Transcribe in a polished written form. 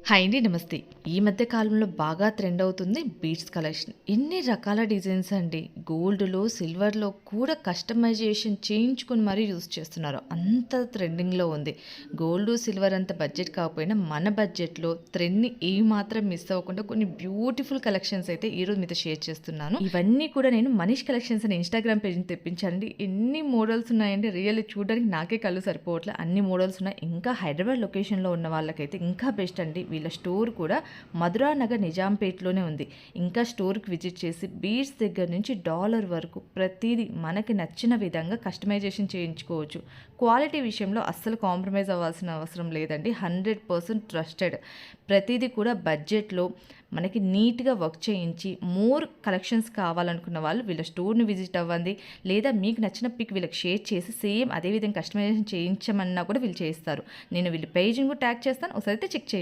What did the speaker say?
Hi అండి. నమస్తే. ఈ మధ్య కాలంలో బాగా ట్రెండ్ అవుతుంది బీడ్స్ కలెక్షన్. ఎన్ని రకాల డిజైన్స్ అండి. గోల్డ్‌లో, సిల్వర్‌లో కూడా కస్టమైజేషన్ చేయించుకొని మరీ యూజ్ చేస్తున్నారు. అంత ట్రెండింగ్‌లో ఉంది. గోల్డ్, సిల్వర్ అంత బడ్జెట్ కాకపోయినా మన బడ్జెట్‌లో ట్రెండ్‌ని ఏమాత్రం మిస్ అవ్వకుండా కొన్ని బ్యూటిఫుల్ కలెక్షన్స్ అయితే ఈరోజు మీతో షేర్ చేస్తున్నాను. ఇవన్నీ కూడా నేను మనీష్ కలెక్షన్స్ అని ఇన్‌స్టాగ్రామ్ పేజ్‌ని తెప్పించానండి. ఎన్ని మోడల్స్ ఉన్నాయండి. రియల్లీ చూడడానికి నాకే కళ్ళు సరిపోవట్లే. అన్ని మోడల్స్ ఉన్నాయి. ఇంకా హైదరాబాద్ లొకేషన్‌లో ఉన్న వాళ్ళకైతే ఇంకా బెస్ట్ అండి. వీళ్ళ స్టోర్ కూడా మధురా నగర్ నిజాంపేట్లోనే ఉంది. ఇంకా స్టోర్కి విజిట్ చేసి బీడ్స్ దగ్గర నుంచి డాలర్ వరకు ప్రతిదీ మనకి నచ్చిన విధంగా కస్టమైజేషన్ చేయించుకోవచ్చు. క్వాలిటీ విషయంలో అస్సలు కాంప్రమైజ్ అవ్వాల్సిన అవసరం లేదండి. 100% ట్రస్టెడ్. ప్రతిదీ కూడా బడ్జెట్లో మనకి నీట్గా వర్క్ చేయించి మోర్ కలెక్షన్స్ కావాలనుకున్న వాళ్ళు వీళ్ళ స్టోర్ని విజిట్ అవ్వండి. లేదా మీకు నచ్చిన పిక్ వీళ్ళకి షేర్ చేసి సేమ్ అదేవిధంగా కస్టమైజేషన్ చేయించమన్నా కూడా వీళ్ళు చేస్తారు. నేను వీళ్ళ పేజ్ని కూడా ట్యాగ్ చేస్తాను. ఒకసారి అయితే చెక్ చేయండి.